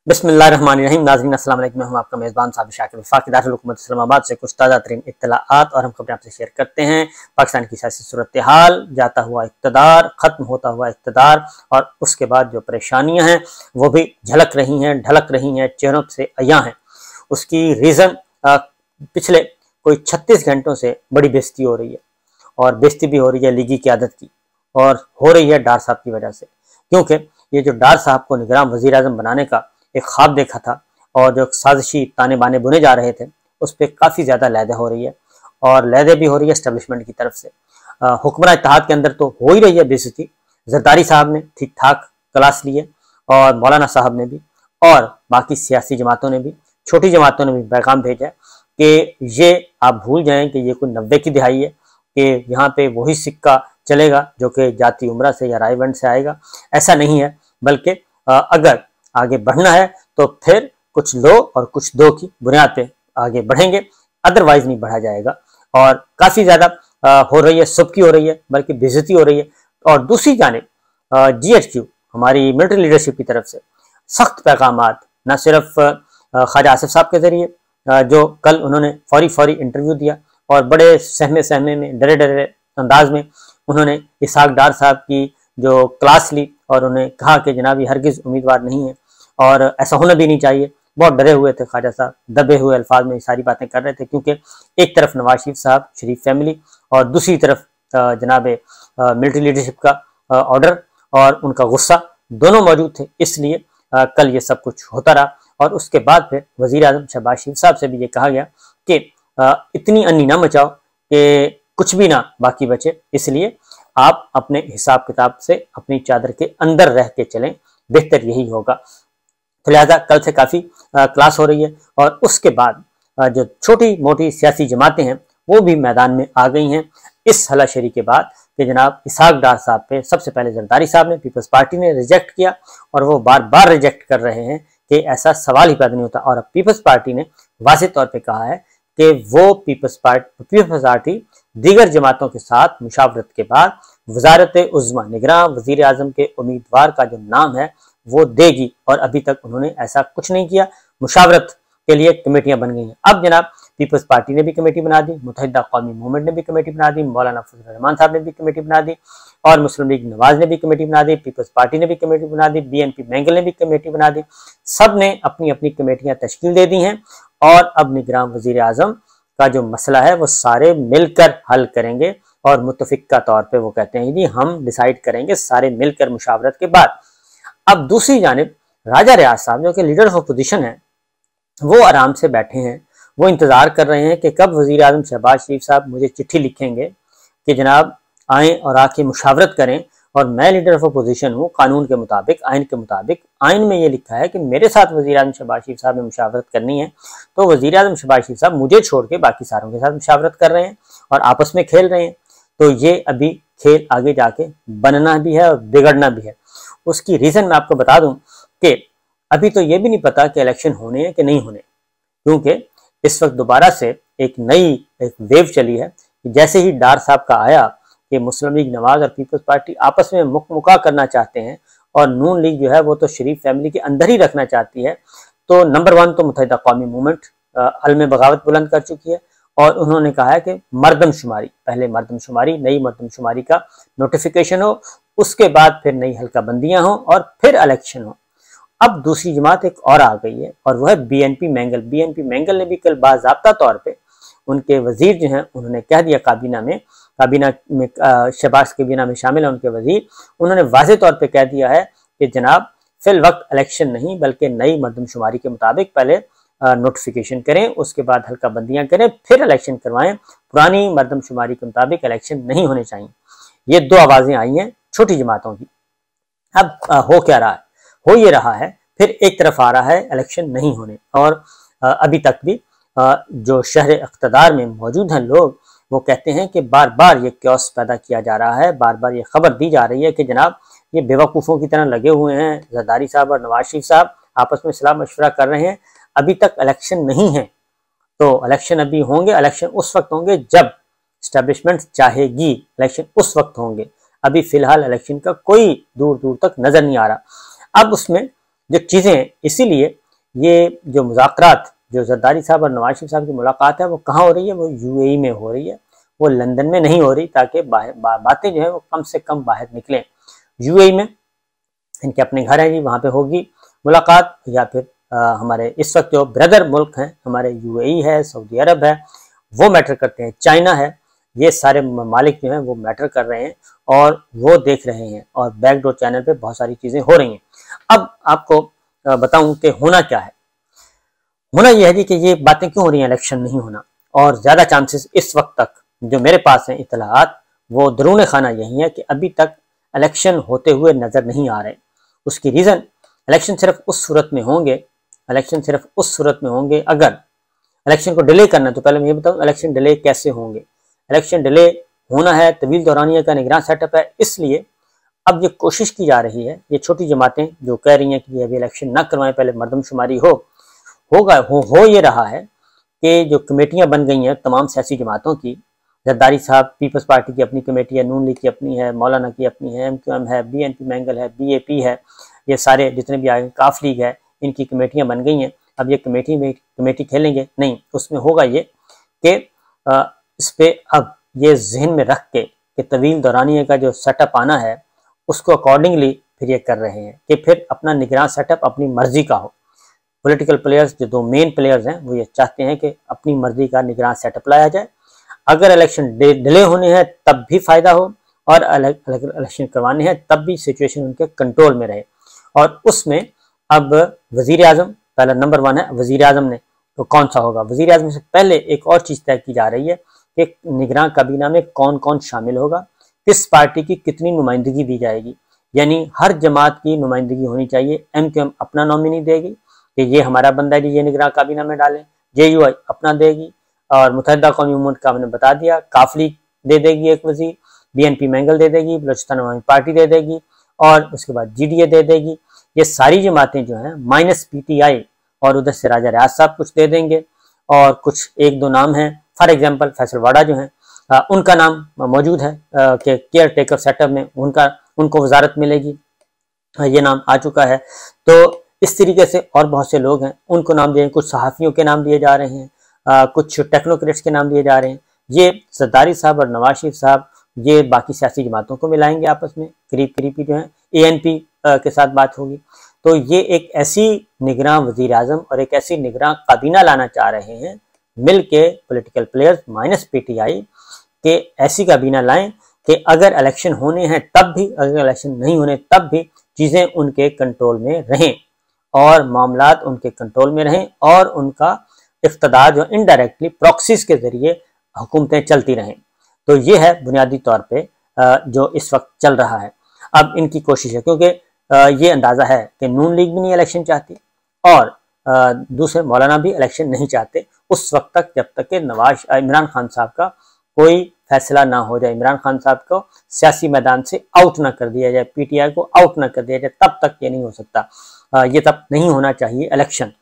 बिस्मिल्लाहिर्रहमानिर्रहीम। नाज़रीन अस्सलाम वालेकुम। मैं हूं आपका मेज़बान साबिर शाकिर। वफाकी दारुल हुकूमत इस्लामाबाद से कुछ ताज़ा तरीन इत्तलाआत और हम खबरें आपसे शेयर करते हैं। पाकिस्तान की सियासी सूरत हाल, जाता हुआ इक़्तिदार, ख़त्म होता हुआ इक़्तिदार और उसके बाद जो परेशानियां हैं वो भी झलक रही हैं, ढलक रही हैं, चेहरों से अयां हैं। उसकी रीज़न पिछले कोई 36 घंटों से बड़ी बेइज्जती हो रही है और बेइज्जती भी हो रही है लीगी क़यादत की, और हो रही है डार साहब की वजह से। क्योंकि ये जो डार साहब को निगरान वज़ीर आज़म बनाने का एक ख्वाब देखा था और जो साजिशी ताने बाने बुने जा रहे थे उस पर काफ़ी ज़्यादा लैदे हो रही है, और लैदे भी हो रही है एस्टेब्लिशमेंट की तरफ से। हुक्मरान इत्तेहाद के अंदर तो हो ही रही है बेइज्जती। जरदारी साहब ने ठीक ठाक क्लास लिए और मौलाना साहब ने भी, और बाकी सियासी जमातों ने भी, छोटी जमातों ने भी पैगाम भेजा है कि ये आप भूल जाएं कि ये कोई 90 की दिहाई है कि यहाँ पे वही सिक्का चलेगा जो कि जाती उम्रा से या रायवंड से आएगा। ऐसा नहीं है, बल्कि अगर आगे बढ़ना है तो फिर कुछ लो और कुछ दो की बुनियाद पे आगे बढ़ेंगे, अदरवाइज नहीं बढ़ा जाएगा। और काफ़ी ज़्यादा हो रही है, सबकी हो रही है, बल्कि बेइज्जती हो रही है। और दूसरी जानिब GHQ हमारी मिलिट्री लीडरशिप की तरफ से सख्त पैगामात, न सिर्फ ख्वाजा आसिफ साहब के ज़रिए जो कल उन्होंने फौरी इंटरव्यू दिया और बड़े सहमे में, डरे डरे अंदाज में उन्होंने इसहाक डार साहब की जो क्लास ली और उन्हें कहा कि जनाब ये हरगिज़ उम्मीदवार नहीं है और ऐसा होना भी नहीं चाहिए। बहुत डरे हुए थे ख्वाजा साहब, दबे हुए अल्फाज में ये सारी बातें कर रहे थे, क्योंकि एक तरफ नवाज शरीफ साहब, शरीफ फैमिली, और दूसरी तरफ जनाब मिलिट्री लीडरशिप का ऑर्डर और उनका गुस्सा दोनों मौजूद थे। इसलिए कल ये सब कुछ होता रहा। और उसके बाद फिर वज़ीर आज़म शहबाज शरीफ साहब से भी ये कहा गया कि इतनी अन्नी ना मचाओ कि कुछ भी ना बाकी बचे, इसलिए आप अपने हिसाब किताब से अपनी चादर के अंदर रह के चलें, बेहतर यही होगा। तो लिहाजा कल से काफ़ी क्लास हो रही है। और उसके बाद जो छोटी मोटी सियासी जमातें हैं वो भी मैदान में आ गई हैं इस हलाशेरी के बाद कि जनाब इसहाक डार साहब पे सबसे पहले जरदारी साहब ने, पीपल्स पार्टी ने रिजेक्ट किया, और वो बार बार रिजेक्ट कर रहे हैं कि ऐसा सवाल ही पैदा नहीं होता। और अब पीपल्स पार्टी ने वाज़ेह तौर पर कहा है कि वो पीपल्स पार्टी दीगर जमातों के साथ मुशावरत के बाद वजारत उज़्मा निगरान वज़ीर आज़म के उम्मीदवार का जो नाम है वो देगी, और अभी तक उन्होंने ऐसा कुछ नहीं किया। मुशावरत के लिए कमेटियां बन गई हैं। अब जनाब पीपल्स पार्टी ने भी कमेटी बना दी, मुत्तहिदा कौमी मूवमेंट ने भी कमेटी बना दी, मौलाना फजल रहमान साहब ने भी कमेटी बना दी, और मुस्लिम लीग नवाज ने भी कमेटी बना दी, पीपल्स पार्टी ने भी कमेटी बना दी, BNP मैंगल ने भी कमेटी बना दी। सब ने अपनी अपनी कमेटियां तश्कील दे दी हैं, और अब निगरान वज़ीर आज़म का जो मसला है वो सारे मिलकर हल करेंगे, और मुत्तफिका तौर पर वो कहते हैं जी हम डिसाइड करेंगे सारे मिलकर मुशावरत के बाद। अब दूसरी जानिब राजा रियाज साहब जो कि लीडर ऑफ अपोजिशन है वो आराम से बैठे हैं, वो इंतज़ार कर रहे हैं कि कब वज़ीर आज़म शहबाज शरीफ साहब मुझे चिट्ठी लिखेंगे कि जनाब आएँ और आके मुशावरत करें, और मैं लीडर ऑफ अपोजिशन हूँ कानून के मुताबिक, आइन के मुताबिक। आइन में ये लिखा है कि मेरे साथ वज़ीर आज़म शहबाज शरीफ साहब ने मुशावरत करनी है, तो वज़ीर आज़म शहबाज शरीफ साहब मुझे छोड़ के बाकी सारों के साथ मुशावरत कर रहे हैं और आपस में खेल रहे हैं। तो ये अभी खेल आगे जाके बनना भी है और बिगड़ना भी है। उसकी रीज़न मैं आपको बता दूं कि अभी तो ये भी नहीं पता कि इलेक्शन होने हैं कि नहीं होने, क्योंकि इस वक्त दोबारा से एक वेव चली है कि जैसे ही डार साहब का आया कि मुस्लिम लीग नवाज और पीपल्स पार्टी आपस में मुक्का करना चाहते हैं, और नून लीग जो है वो तो शरीफ फैमिली के अंदर ही रखना चाहती है। तो नंबर 1 तो मुत्तहिदा कौमी मूवमेंट अलम बगावत बुलंद कर चुकी है, और उन्होंने कहा है कि मरदमशुमारी, पहले मरदमशुमारी, नई मरदमशुमारी का नोटिफिकेशन हो, उसके बाद फिर नई हल्का बंदियां हो और फिर इलेक्शन हो। अब दूसरी जमात एक और आ गई है, और वह है BNP मैंगल। BNP मैंगल ने भी कल बाज़ाब्ता तौर पे उनके वजीर जो हैं उन्होंने कह दिया, काबीना में शहबाज काबीना में शामिल है उनके वजीर, उन्होंने वाज़ेह तौर पे कह दिया है कि जनाब फिल वक्त इलेक्शन नहीं, बल्कि नई मरदमशुमारी के मुताबिक पहले नोटिफिकेशन करें, उसके बाद हल्का बंदियां करें, फिर इलेक्शन करवाएं। पुरानी मरदमशुमारी के मुताबिक इलेक्शन नहीं होने चाहिए। ये दो आवाज़ें आई हैं छोटी जमातों की। अब हो क्या रहा है? हो ये रहा है, फिर एक तरफ आ रहा है इलेक्शन नहीं होने, और अभी तक भी जो शहर इक़्तिदार में मौजूद हैं लोग वो कहते हैं कि बार बार ये क्योस पैदा किया जा रहा है, बार बार ये खबर दी जा रही है कि जनाब ये बेवकूफ़ों की तरह लगे हुए हैं, जरदारी साहब और नवाज शरीफ साहब आपस में सलाह मशवरा कर रहे हैं, अभी तक इलेक्शन नहीं है। तो इलेक्शन अभी होंगे, इलेक्शन उस वक्त होंगे जब एस्टेब्लिशमेंट चाहेगी, इलेक्शन उस वक्त होंगे। अभी फिलहाल इलेक्शन का कोई दूर दूर तक नजर नहीं आ रहा। अब उसमें जो चीज़ें, इसीलिए ये जो मुज़ाकरात, जो जरदारी साहब और नवाज शरीफ साहब की मुलाकात है वो कहाँ हो रही है, वो यूएई में हो रही है, वो लंदन में नहीं हो रही, ताकि बातें जो है वो कम से कम बाहर निकलें। यूएई में इनके अपने घर हैं जी, वहाँ पे होगी मुलाकात, या फिर हमारे इस वक्त जो ब्रदर मुल्क हैं हमारे, यूएई है, सऊदी अरब है, वो मैटर करते हैं, चाइना है, ये सारे ममालिक जो हैं वो मैटर कर रहे हैं और वो देख रहे हैं, और बैकडोर चैनल पे बहुत सारी चीज़ें हो रही हैं। अब आपको बताऊं कि होना क्या है। होना यह है जी कि ये बातें क्यों हो रही हैं इलेक्शन नहीं होना, और ज़्यादा चांसेस इस वक्त तक जो मेरे पास हैं इतलात, वो दरून खाना यही है कि अभी तक इलेक्शन होते हुए नज़र नहीं आ रहे। उसकी रीज़न, इलेक्शन सिर्फ उस सूरत में होंगे, इलेक्शन सिर्फ उस सूरत में होंगे अगर इलेक्शन को डिले करना। तो पहले मैं ये बताऊँ इलेक्शन डिले कैसे होंगे। इलेक्शन डिले होना है, तवील दौरानिया का निगरान सेटअप है, इसलिए अब ये कोशिश की जा रही है, ये छोटी जमातें जो कह रही हैं कि अभी इलेक्शन ना करवाएं, पहले मरदमशुमारी हो ये रहा है कि जो कमेटियां बन गई हैं तमाम सियासी जमातों की, जरदारी साहब पीपल्स पार्टी की अपनी कमेटी है, नून लीग की अपनी है, मौलाना की अपनी है, MQM है, BNP मैंगल है, BAP है, ये सारे जितने भी आगे काफ लीग है, इनकी कमेटियां बन गई हैं। अब ये कमेटी खेलेंगे नहीं, उसमें होगा ये कि इस पे अब ये जहन में रख के कि तवील दौरानिया का जो सेटअप आना है उसको अकॉर्डिंगली फिर ये कर रहे हैं कि फिर अपना निगरान सेटअप अपनी मर्जी का हो। पॉलिटिकल प्लेयर्स, जो दो मेन प्लेयर्स हैं, वो ये चाहते हैं कि अपनी मर्जी का निगरान सेटअप लाया जाए। अगर इलेक्शन डिले होने हैं तब भी फायदा हो, और इलेक्शन करवाने हैं तब भी सिचुएशन उनके कंट्रोल में रहे। और उसमें अब वजीर आजम पहला नंबर 1 है। वजीर आजम ने तो कौन सा होगा, वजीर आजम से पहले एक और चीज़ तय की जा रही है कि निगरान काबीना में कौन कौन शामिल होगा, किस पार्टी की कितनी नुमाइंदगी दी जाएगी। यानी हर जमात की नुमाइंदगी होनी चाहिए। MQM अपना नॉमिनी देगी कि ये हमारा बंदा है, ये निगरान काबीना में डालें। JUI अपना देगी, और मुत्तहिदा कौमी उम्मत का हमने बता दिया, काफली दे देगी एक वजीर, BNP मैंगल दे देगी, बलोचिस्तान अवामी पार्टी दे देगी, और उसके बाद GDA दे देगी। ये सारी जमातें जो हैं माइनस PTI, और उधर से राजा रियाज साहब कुछ दे देंगे, और कुछ एक दो नाम हैं, फॉर एग्जांपल फैसल वाडा जो हैं उनका नाम मौजूद है कि केयर टेकर सेटअप में उनको वजारत मिलेगी, ये नाम आ चुका है। तो इस तरीके से और बहुत से लोग हैं, उनको नाम दिए, कुछ सहाफ़ियों के नाम दिए जा रहे हैं, कुछ टेक्नोक्रेट्स के नाम दिए जा रहे हैं। ये सरदारी साहब और नवाज शरीफ साहब ये बाकी सियासी जमातों को मिलाएंगे आपस में, करीब जो है ANP के साथ बात होगी। तो ये एक ऐसी निगरान वजीर आजम और एक ऐसी निगरान काबीना लाना चाह रहे हैं मिल के, पॉलिटिकल प्लेयर्स माइनस PTI के, ऐसी काबीना लाएं कि अगर इलेक्शन होने हैं तब भी, अगर इलेक्शन नहीं होने तब भी चीज़ें उनके कंट्रोल में रहें, और मामलात उनके कंट्रोल में रहें, और उनका इख्तदार जो इनडायरेक्टली प्रॉक्सीज के जरिए हुकूमतें चलती रहें। तो ये है बुनियादी तौर पे जो इस वक्त चल रहा है। अब इनकी कोशिश है, क्योंकि ये अंदाज़ा है कि नून लीग भी नहीं इलेक्शन चाहती, और दूसरे मौलाना भी इलेक्शन नहीं चाहते उस वक्त तक, जब तक कि इमरान खान साहब का कोई फैसला ना हो जाए, इमरान खान साहब को सियासी मैदान से आउट ना कर दिया जाए, PTI को आउट ना कर दिया जाए, तब तक ये नहीं हो सकता। ये तब नहीं होना चाहिए इलेक्शन।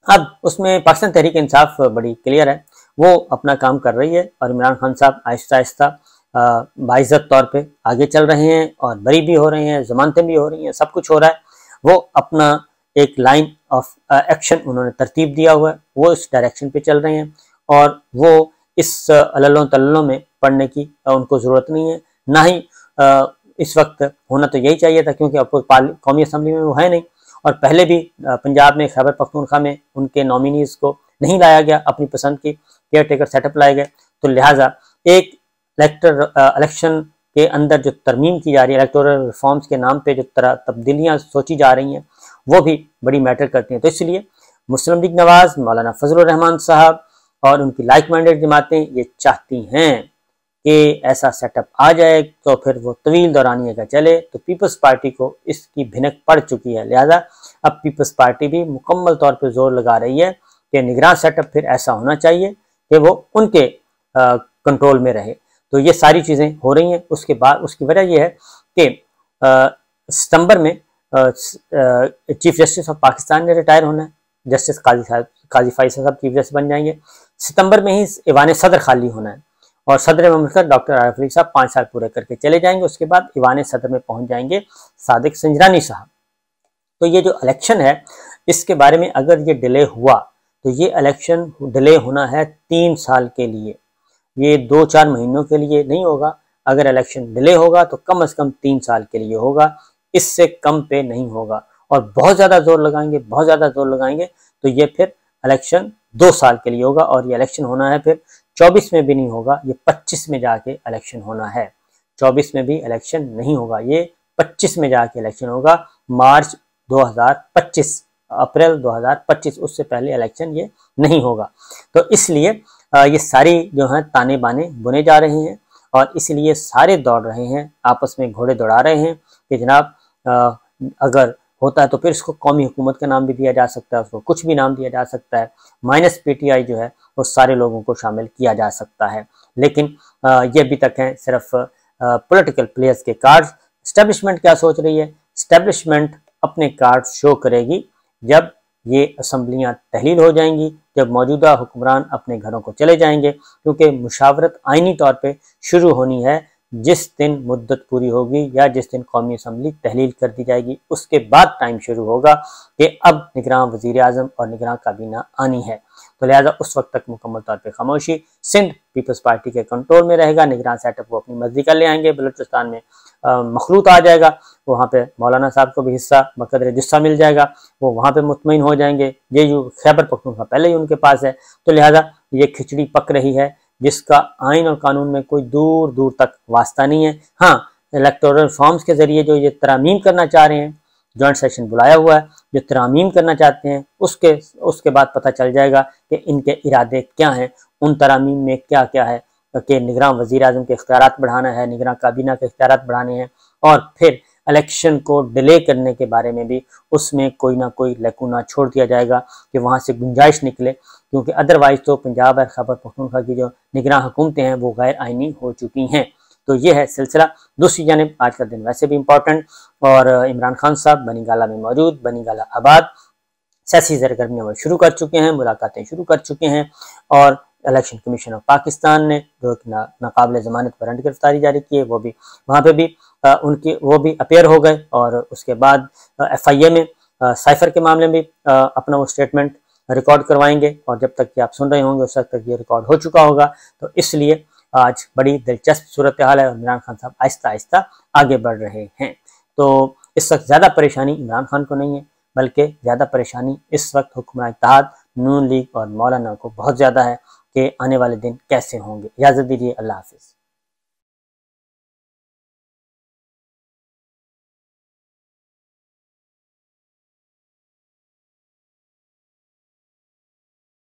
अब उसमें पाकिस्तान तहरीक इंसाफ बड़ी क्लियर है, वो अपना काम कर रही है, और इमरान खान साहब आहिस्ता आहिस्ता बाइज्जत तौर पे आगे चल रहे हैं, और बरी भी हो रहे हैं, जमानतें भी हो रही हैं, सब कुछ हो रहा है। वो अपना एक लाइन ऑफ एक्शन उन्होंने तरतीब दिया हुआ है, वो इस डायरेक्शन पे चल रहे हैं, और वो इस अल्लों तल्लों में पढ़ने की उनको ज़रूरत नहीं है, ना ही इस वक्त होना तो यही चाहिए था, क्योंकि अब कौमी असम्बली में वो है नहीं, और पहले भी पंजाब में खैबर पख्तूनख्वा में उनके नॉमिनीज़ को नहीं लाया गया, अपनी पसंद की केयर टेकर सेटअप लाए गए। तो लिहाजा एक इलेक्शन के अंदर जो तरमीम की जा रही है, इलेक्टोरल रिफॉर्म्स के नाम पे जो तब्दीलियाँ सोची जा रही हैं, वो भी बड़ी मैटर करती हैं। तो इसलिए मुस्लिम लीग नवाज, मौलाना फजलुर रहमान साहब और उनकी लाइक माइंडेड जमातें ये चाहती हैं कि ऐसा सेटअप आ जाए, तो फिर वो तवील दौरानिया का चले। तो पीपल्स पार्टी को इसकी भिनक पड़ चुकी है, लिहाजा अब पीपल्स पार्टी भी मुकम्मल तौर पर जोर लगा रही है कि निगरान सेटअप फिर ऐसा होना चाहिए कि वो उनके कंट्रोल में रहे। तो ये सारी चीज़ें हो रही हैं। उसके बाद उसकी वजह यह है कि सितंबर में चीफ जस्टिस ऑफ पाकिस्तान ने रिटायर होना है, जस्टिस काजी फैसल साहब चीफ जस्टिस बन जाएंगे। सितंबर में ही ईवान सदर खाली होना है, और सदर ममलकत डॉक्टर आरिफ अलवी साहब 5 साल पूरे करके चले जाएंगे। उसके बाद ईवान सदर में पहुंच जाएंगे सादिक संजरानी साहब। तो ये जो इलेक्शन है इसके बारे में अगर ये डिले हुआ तो ये इलेक्शन डिले होना है 3 साल के लिए, ये 2-4 महीनों के लिए नहीं होगा। अगर इलेक्शन डिले होगा तो कम से कम 3 साल के लिए होगा, इससे कम पे नहीं होगा। और बहुत ज़्यादा जोर लगाएंगे, बहुत ज़्यादा जोर लगाएंगे तो ये फिर इलेक्शन 2 साल के लिए होगा। और ये इलेक्शन होना है फिर 24 में भी नहीं होगा, ये 25 में जाके इलेक्शन होना है। 24 में भी इलेक्शन नहीं होगा, ये 25 में जाके इलेक्शन होगा, मार्च 2025, अप्रैल 2025, उससे पहले इलेक्शन ये नहीं होगा। तो इसलिए ये सारी जो है ताने बाने बुने जा रहे हैं और इसलिए सारे दौड़ रहे हैं, आपस में घोड़े दौड़ा रहे हैं कि जनाब अगर होता है तो फिर इसको कौमी हुकूमत का नाम भी दिया जा सकता है, उसको कुछ भी नाम दिया जा सकता है, माइनस पीटीआई जो है वो सारे लोगों को शामिल किया जा सकता है। लेकिन ये अभी तक है सिर्फ पॉलिटिकल प्लेयर्स के कार्ड्स। एस्टेब्लिशमेंट क्या सोच रही है? एस्टेब्लिशमेंट अपने कार्ड शो करेगी जब ये असम्बलियाँ तहलील हो जाएंगी, जब मौजूदा हुक्मरान अपने घरों को चले जाएंगे, क्योंकि मुशावरत आइनी तौर पे शुरू होनी है जिस दिन मुद्दत पूरी होगी या जिस दिन कौमी असम्बली तहलील कर दी जाएगी, उसके बाद टाइम शुरू होगा कि अब निगरान वज़ीर आज़म और निगरान काबीना आनी है। तो लिहाजा उस वक्त तक मुकम्मल तौर पे खामोशी। सिंध पीपल्स पार्टी के कंट्रोल में रहेगा, निगरान सेटअप वो अपनी मर्जी कर ले आएंगे, बलूचिस्तान में मखलूत आ जाएगा, वहाँ पे मौलाना साहब को भी हिस्सा बकदर जुस्सा मिल जाएगा, वो वहाँ पे मुतमईन हो जाएंगे। ये जो खैबर पख्तूनख्वा पहले ही उनके पास है, तो लिहाजा ये खिचड़ी पक रही है जिसका आइन और कानून में कोई दूर दूर तक वास्ता नहीं है। हाँ, इलेक्टोरल फॉर्म्स के जरिए जो ये तरामीम करना चाह रहे हैं, जॉइंट सेशन बुलाया हुआ है, जो तरामीम करना चाहते हैं उसके बाद पता चल जाएगा कि इनके इरादे क्या हैं, उन तरामीम में क्या क्या है कि निगरान वज़ीर आज़म के इख्तियारात बढ़ाना है, निगरान काबीना के इख्तियारात बढ़ाने हैं, और फिर इलेक्शन को डिले करने के बारे में भी उसमें कोई ना कोई लैकुना छोड़ दिया जाएगा कि वहाँ से गुंजाइश निकले, क्योंकि अदरवाइज तो पंजाब और खैबर पख्तूनख्वा की जो निगरान हुकूमतें हैं वो गैर आइनी हो चुकी हैं। तो ये है सिलसिला। दूसरी जानिब आज का दिन वैसे भी इम्पोर्टेंट, और इमरान खान साहब बनीगाला में मौजूद, बनीगाला आबाद, सियासी सरगर्मियाँ वो शुरू कर चुके हैं, मुलाकातें शुरू कर चुके हैं, और इलेक्शन कमीशन ऑफ पाकिस्तान ने जो नाकाबिल ज़मानत वारंट गिरफ्तारी जारी की है, वो भी वहाँ पे भी उनकी वो भी अपेयर हो गए। और उसके बाद FIA में साइफर के मामले में अपना वो स्टेटमेंट रिकॉर्ड करवाएंगे, और जब तक कि आप सुन रहे होंगे उस वक्त तक ये रिकॉर्ड हो चुका होगा। तो इसलिए आज बड़ी दिलचस्प सूरत हाल है और इमरान खान साहब आहिस्ता आहिस्ता आगे बढ़ रहे हैं। तो इस वक्त ज़्यादा परेशानी इमरान खान को नहीं है, बल्कि ज़्यादा परेशानी इस वक्त हुक्मरान इत्तेहाद, नून लीग और मौलाना को बहुत ज़्यादा है कि आने वाले दिन कैसे होंगे। इजाज़त दीजिए, अल्लाह हाफिज़।